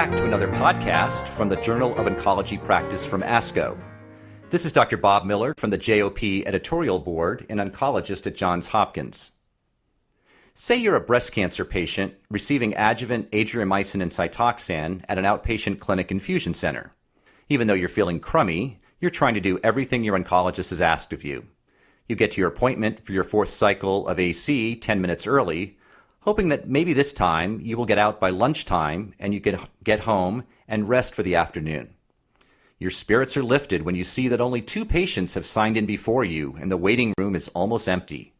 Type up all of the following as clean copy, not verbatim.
back to another podcast from the Journal of Oncology Practice from ASCO. This is Dr. Bob Miller from the JOP editorial board and oncologist at Johns Hopkins. Say you're a breast cancer patient receiving adjuvant adriamycin and Cytoxan at an outpatient clinic infusion center. Even though you're feeling crummy, you're trying to do everything your oncologist has asked of you. You get to your appointment for your fourth cycle of AC 10 minutes early, hoping that maybe this time you will get out by lunchtime and you can get home and rest for the afternoon. Your spirits are lifted when you see that only 2 patients have signed in before you and the waiting room is almost empty.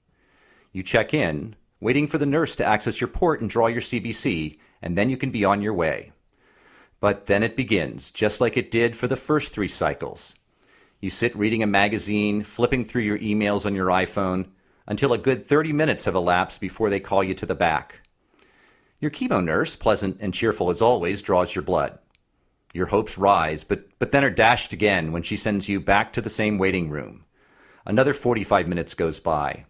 You check in, waiting for the nurse to access your port and draw your CBC, and then you can be on your way. But then it begins, just like it did for the first 3 cycles. You sit reading a magazine, flipping through your emails on your iPhone, until a good 30 minutes have elapsed before they call you to the back. Your chemo nurse, pleasant and cheerful as always, draws your blood. Your hopes rise, but then are dashed again when she sends you back to the same waiting room. Another 45 minutes goes by.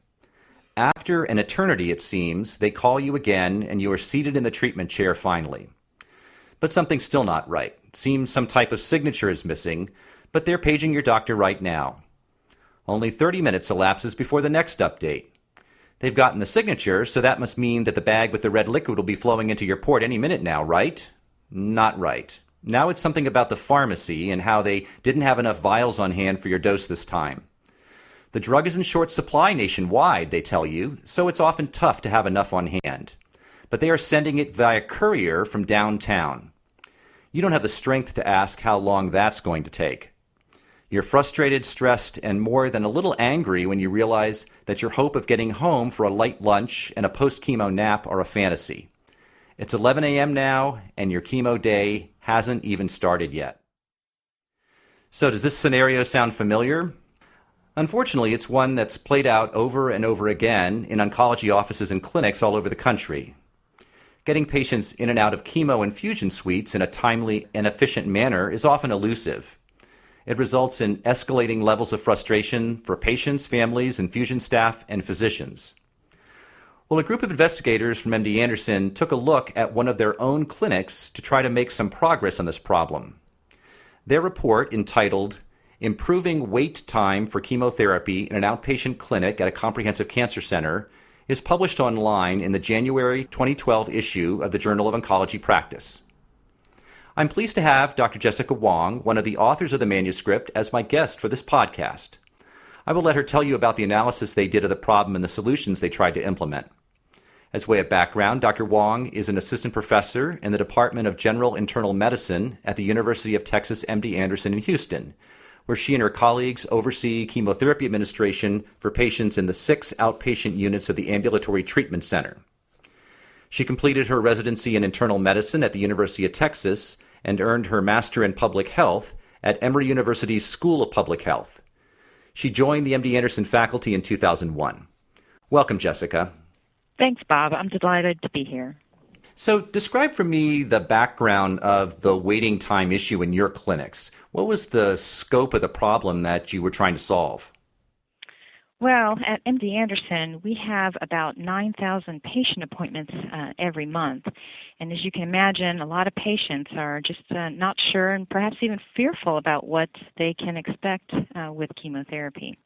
After an eternity, it seems, they call you again and you are seated in the treatment chair finally. But something's still not right. Seems some type of signature is missing, but they're paging your doctor right now. Only 30 minutes elapses before the next update. They've gotten the signature, so that must mean that the bag with the red liquid will be flowing into your port any minute now, right? Not right. Now it's something about the pharmacy and how they didn't have enough vials on hand for your dose this time. The drug is in short supply nationwide, they tell you, so it's often tough to have enough on hand. But they are sending it via courier from downtown. You don't have the strength to ask how long that's going to take. You're frustrated, stressed, and more than a little angry when you realize that your hope of getting home for a light lunch and a post-chemo nap are a fantasy. It's 11 a.m. now, and your chemo day hasn't even started yet. So does this scenario sound familiar? Unfortunately, it's one that's played out over and over again in oncology offices and clinics all over the country. Getting patients in and out of chemo infusion suites in a timely and efficient manner is often elusive. It results in escalating levels of frustration for patients, families, infusion staff, and physicians. Well, a group of investigators from MD Anderson took a look at one of their own clinics to try to make some progress on this problem. Their report, entitled Improving Wait Time for Chemotherapy in an Outpatient Clinic at a Comprehensive Cancer Center, is published online in the January 2012 issue of the Journal of Oncology Practice. I'm pleased to have Dr. Jessica Hwang, one of the authors of the manuscript, as my guest for this podcast. I will let her tell you about the analysis they did of the problem and the solutions they tried to implement. As way of background, Dr. Hwang is an assistant professor in the Department of General Internal Medicine at the University of Texas MD Anderson in Houston, where she and her colleagues oversee chemotherapy administration for patients in the 6 outpatient units of the Ambulatory Treatment Center. She completed her residency in internal medicine at the University of Texas and earned her master in public health at Emory University's School of Public Health. She joined the MD Anderson faculty in 2001. Welcome, Jessica. Thanks, Bob. I'm delighted to be here. So describe for me the background of the waiting time issue in your clinics. What was the scope of the problem that you were trying to solve? Well, at MD Anderson, we have about 9,000 patient appointments every month. And as you can imagine, a lot of patients are just not sure and perhaps even fearful about what they can expect with chemotherapy.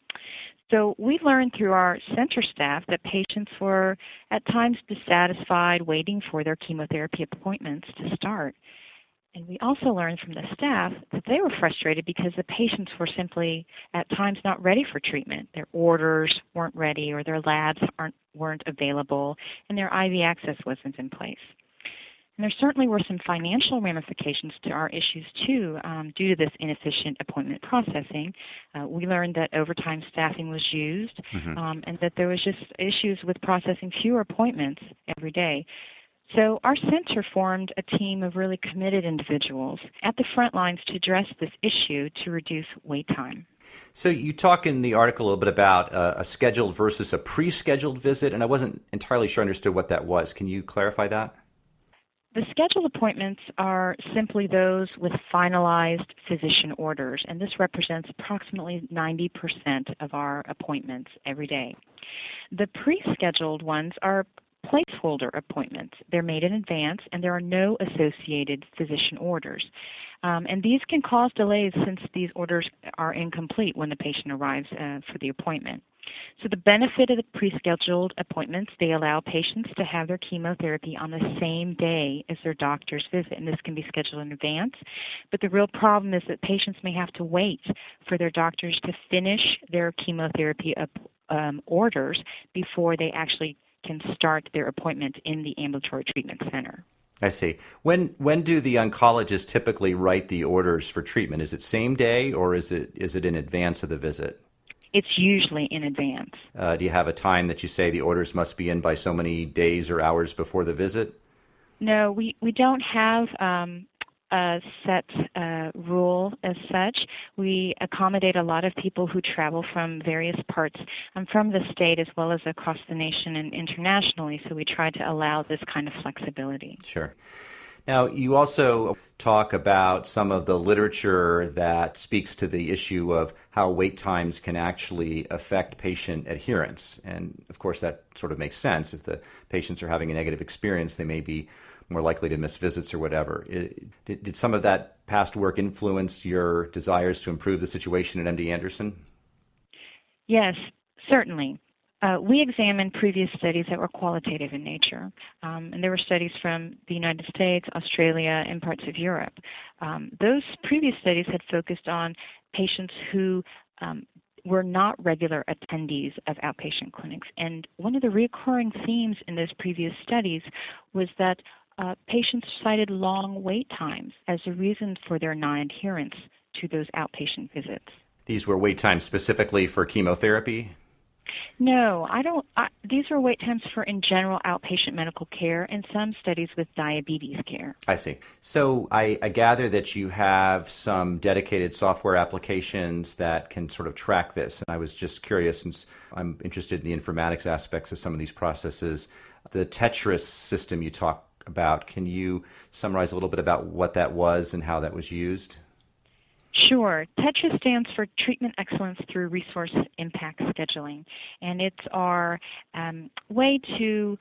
So we learned through our center staff that patients were at times dissatisfied waiting for their chemotherapy appointments to start. And we also learned from the staff that they were frustrated because the patients were simply at times not ready for treatment. Their orders weren't ready or their labs weren't available and their IV access wasn't in place. And there certainly were some financial ramifications to our issues too due to this inefficient appointment processing. We learned that overtime staffing was used and that there was just issues with processing fewer appointments every day. So our center formed a team of really committed individuals at the front lines to address this issue to reduce wait time. So you talk in the article a little bit about a scheduled versus a pre-scheduled visit, and I wasn't entirely sure I understood what that was. Can you clarify that? The scheduled appointments are simply those with finalized physician orders, and this represents approximately 90% of our appointments every day. The pre-scheduled ones are placeholder appointments. They're made in advance, and there are no associated physician orders. And these can cause delays since these orders are incomplete when the patient arrives for the appointment. So the benefit of the pre-scheduled appointments, they allow patients to have their chemotherapy on the same day as their doctor's visit, and this can be scheduled in advance. But the real problem is that patients may have to wait for their doctors to finish their chemotherapy orders before they actually can start their appointment in the ambulatory treatment center. I see. When do the oncologists typically write the orders for treatment? Is it same day or is it in advance of the visit? It's usually in advance. Do you have a time that you say the orders must be in by so many days or hours before the visit? No, we don't have a set rule as such. We accommodate a lot of people who travel from various parts from the state as well as across the nation and internationally, so we try to allow this kind of flexibility. Sure. Now, you also talk about some of the literature that speaks to the issue of how wait times can actually affect patient adherence. And, of course, that sort of makes sense. If the patients are having a negative experience, they may be more likely to miss visits or whatever. Did some of that past work influence your desires to improve the situation at MD Anderson? Yes, certainly. We examined previous studies that were qualitative in nature, and there were studies from the United States, Australia, and parts of Europe. Those previous studies had focused on patients who were not regular attendees of outpatient clinics, and one of the recurring themes in those previous studies was that patients cited long wait times as a reason for their non-adherence to those outpatient visits. These were wait times specifically for chemotherapy? No, these are wait times for, in general, outpatient medical care and some studies with diabetes care. I see. So I gather that you have some dedicated software applications that can sort of track this. And I was just curious, since I'm interested in the informatics aspects of some of these processes, the Tetris system you talk about, can you summarize a little bit about what that was and how that was used? Sure. TETRA stands for Treatment Excellence Through Resource Impact Scheduling, and it's our way to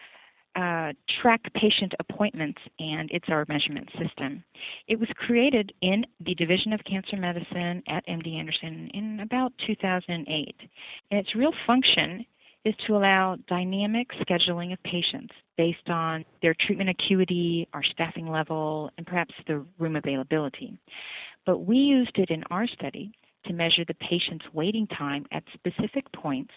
track patient appointments, and it's our measurement system. It was created in the Division of Cancer Medicine at MD Anderson in about 2008, and its real function is to allow dynamic scheduling of patients based on their treatment acuity, our staffing level, and perhaps the room availability. But we used it in our study to measure the patient's waiting time at specific points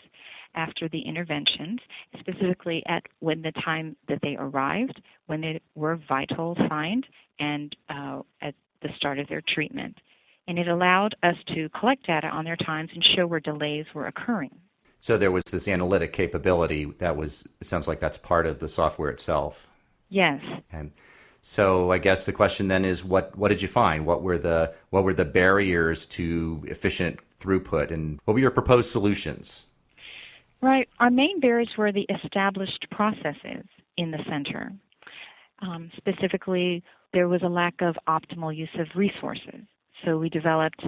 after the interventions, specifically at when the time that they arrived, when they were vital signed, and at the start of their treatment. And it allowed us to collect data on their times and show where delays were occurring. So there was this analytic capability it sounds like that's part of the software itself. Yes. And so I guess the question then is, what did you find? What were the barriers to efficient throughput, and what were your proposed solutions? Right. Our main barriers were the established processes in the center. Specifically, there was a lack of optimal use of resources. So we developed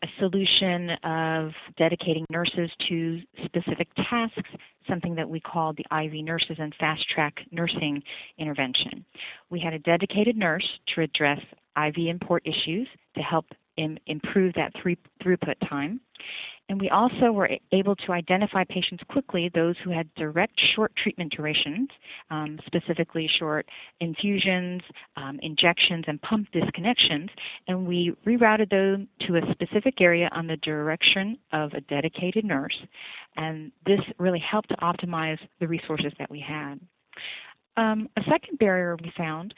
a solution of dedicating nurses to specific tasks, something that we called the IV nurses and fast-track nursing intervention. We had a dedicated nurse to address IV import issues to help improve that throughput time. And we also were able to identify patients quickly, those who had direct short treatment durations, specifically short infusions, injections, and pump disconnections, and we rerouted them to a specific area on the direction of a dedicated nurse, and this really helped to optimize the resources that we had. A second barrier we found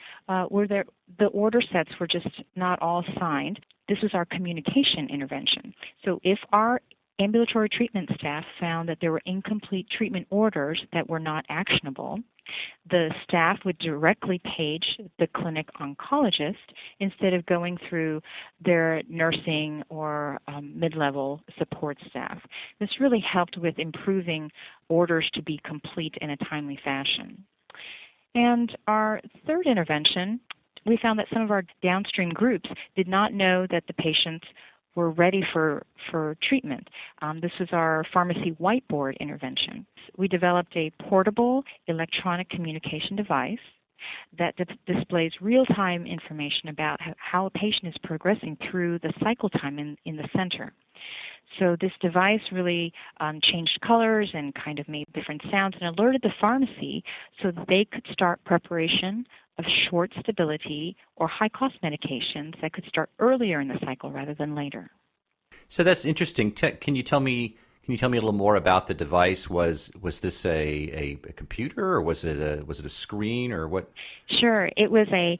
were that the order sets were just not all signed. This was our communication intervention. So if our ambulatory treatment staff found that there were incomplete treatment orders that were not actionable, the staff would directly page the clinic oncologist instead of going through their nursing or mid-level support staff. This really helped with improving orders to be complete in a timely fashion. And our third intervention, we found that some of our downstream groups did not know that the patients were ready for treatment. This was our pharmacy whiteboard intervention. We developed a portable electronic communication device that displays real-time information about how a patient is progressing through the cycle time in the center. So this device really changed colors and kind of made different sounds and alerted the pharmacy so that they could start preparation of short stability or high-cost medications that could start earlier in the cycle rather than later. So that's interesting. Can you tell me a little more about the device? Was this a computer, or was it a screen, or what? Sure, it was a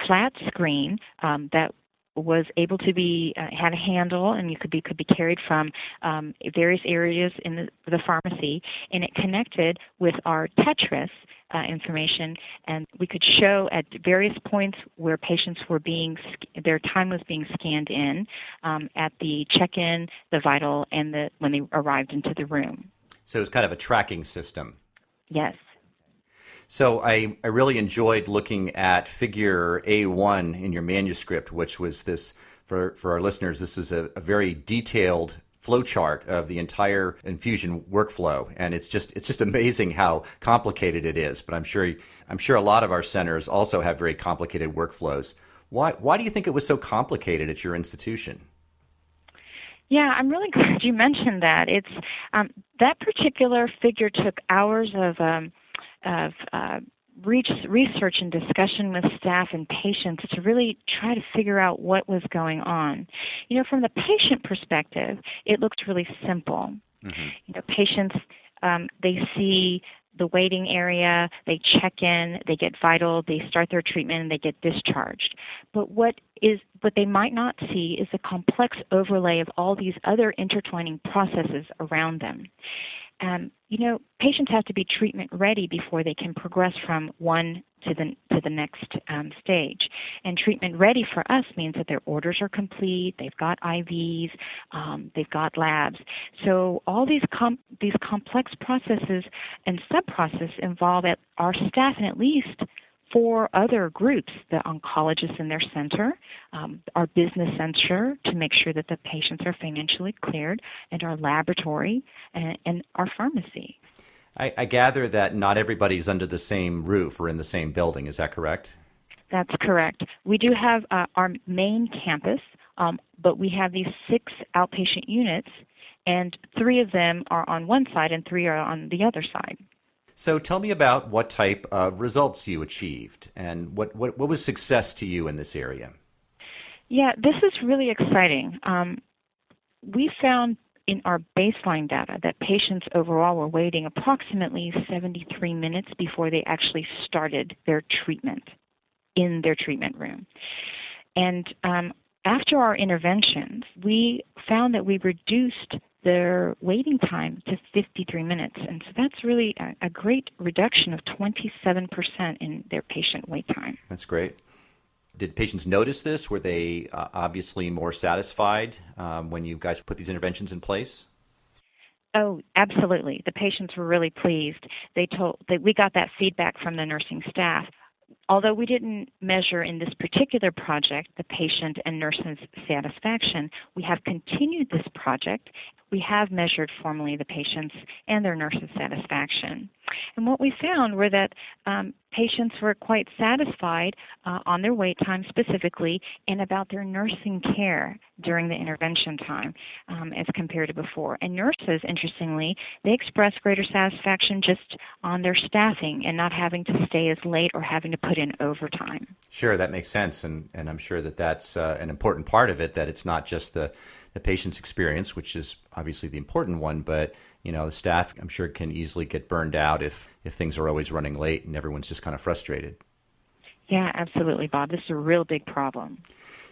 flat screen that was able to be had a handle, and could be carried from various areas in the pharmacy, and it connected with our Tetris information, and we could show at various points where patients were their time was being scanned in at the check-in, the vital, and when they arrived into the room. So it was kind of a tracking system. Yes. So I really enjoyed looking at figure A1 in your manuscript, which was this, for our listeners, this is a very detailed flowchart of the entire infusion workflow, and it's just amazing how complicated it is. But I'm sure a lot of our centers also have very complicated workflows. Why do you think it was so complicated at your institution? Yeah, I'm really glad you mentioned that. It's that particular figure took hours of research and discussion with staff and patients to really try to figure out what was going on. From the patient perspective, it looks really simple. Mm-hmm. Patients, they see the waiting area, they check in, they get vital, they start their treatment, and they get discharged. But what they might not see is the complex overlay of all these other intertwining processes around them. Patients have to be treatment ready before they can progress from one to the next stage. And treatment ready for us means that their orders are complete, they've got IVs, they've got labs. So all these complex processes and sub-processes involve our staff and at least 4 other groups: the oncologists in their center, our business center to make sure that the patients are financially cleared, and our laboratory and our pharmacy. I gather that not everybody's under the same roof or in the same building. Is that correct? That's correct. We do have our main campus, but we have these 6 outpatient units, and 3 of them are on one side and 3 are on the other side. So tell me about what type of results you achieved, and what was success to you in this area? Yeah, this is really exciting. We found in our baseline data that patients overall were waiting approximately 73 minutes before they actually started their treatment in their treatment room. And after our interventions, we found that we reduced their waiting time to 53 minutes. And so that's really a great reduction of 27% in their patient wait time. That's great. Did patients notice this? Were they obviously more satisfied when you guys put these interventions in place? Oh, absolutely. The patients were really pleased. We got that feedback from the nursing staff. Although we didn't measure in this particular project the patient and nurses' satisfaction, we have continued this project. We have measured formally the patients and their nurses' satisfaction. And what we found were that patients were quite satisfied on their wait time specifically and about their nursing care during the intervention time as compared to before. And nurses, interestingly, they expressed greater satisfaction just on their staffing and not having to stay as late or having to put in overtime. Sure, that makes sense. And I'm sure that that's an important part of it, that it's not just the patient's experience, which is obviously the important one, but the staff, I'm sure, can easily get burned out if things are always running late and everyone's just kind of frustrated. Yeah, absolutely, Bob. This is a real big problem.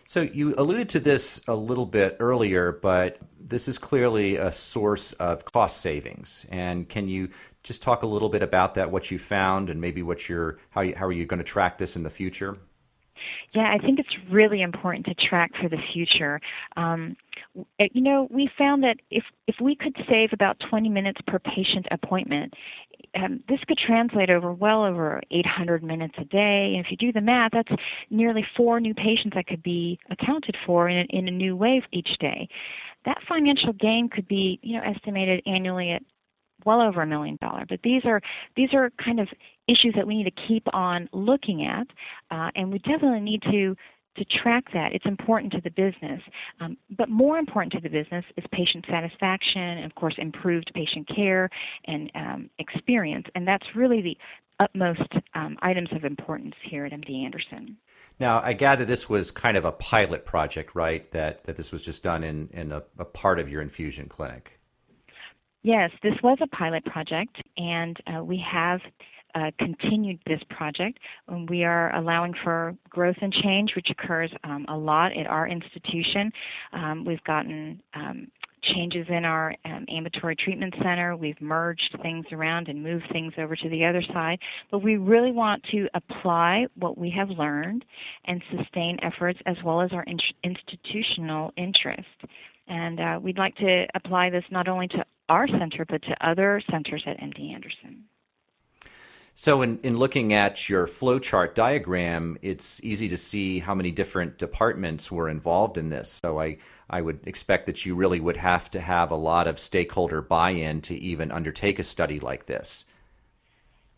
So you alluded to this a little bit earlier, but this is clearly a source of cost savings. And can you just talk a little bit about that, what you found, and maybe how are you going to track this in the future? Yeah, I think it's really important to track for the future. We found that if we could save about 20 minutes per patient appointment, this could translate well over 800 minutes a day. And if you do the math, that's nearly 4 new patients that could be accounted for in a new way each day. That financial gain could be, estimated annually at well over $1 million. But these are kind of issues that we need to keep on looking at, and we definitely need to track that. It's important to the business. But more important to the business is patient satisfaction and, of course, improved patient care and experience. And that's really the utmost items of importance here at MD Anderson. Now, I gather this was kind of a pilot project, right, that this was just done in a part of your infusion clinic. Yes, this was a pilot project, and we have continued this project. We are allowing for growth and change, which occurs a lot at our institution. We've gotten changes in our ambulatory treatment center. We've merged things around and moved things over to the other side. But we really want to apply what we have learned and sustain efforts as well as our institutional interest. And we'd like to apply this not only to our center, but to other centers at MD Anderson. So in looking at your flowchart diagram, it's easy to see how many different departments were involved in this. So I would expect that you really would have to have a lot of stakeholder buy-in to even undertake a study like this.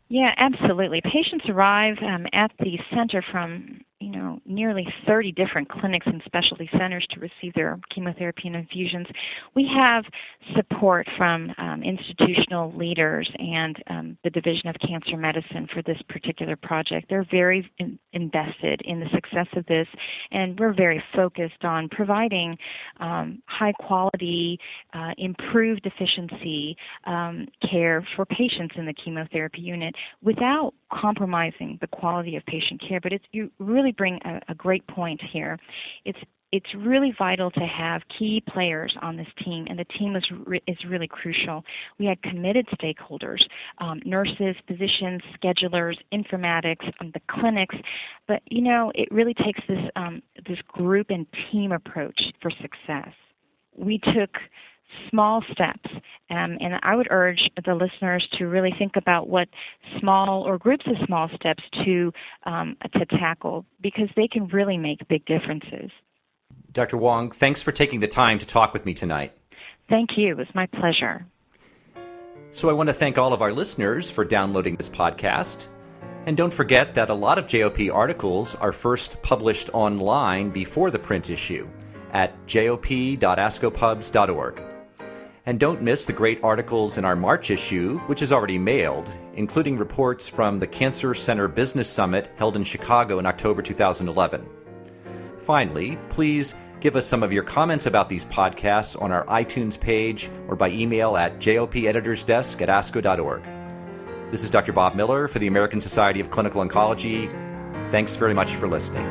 Yeah, absolutely. Patients arrive at the center from nearly 30 different clinics and specialty centers to receive their chemotherapy and infusions. We have support from institutional leaders and the Division of Cancer Medicine for this particular project. They're very invested in the success of this, and we're very focused on providing high quality, improved efficiency care for patients in the chemotherapy unit without compromising the quality of patient care. But you really bring a great point here. It's really vital to have key players on this team, and the team is really crucial. We had committed stakeholders, nurses, physicians, schedulers, informatics, the clinics, but it really takes this group and team approach for success. We took small steps, and I would urge the listeners to really think about what small or groups of small steps to tackle, because they can really make big differences. Dr. Hwang, thanks for taking the time to talk with me tonight. Thank you. It was my pleasure. So I want to thank all of our listeners for downloading this podcast. And don't forget that a lot of JOP articles are first published online before the print issue at jop.ascopubs.org. And don't miss the great articles in our March issue, which is already mailed, including reports from the Cancer Center Business Summit held in Chicago in October 2011. Finally, please give us some of your comments about these podcasts on our iTunes page or by email at jopeditorsdesk@asco.org. This is Dr. Bob Miller for the American Society of Clinical Oncology. Thanks very much for listening.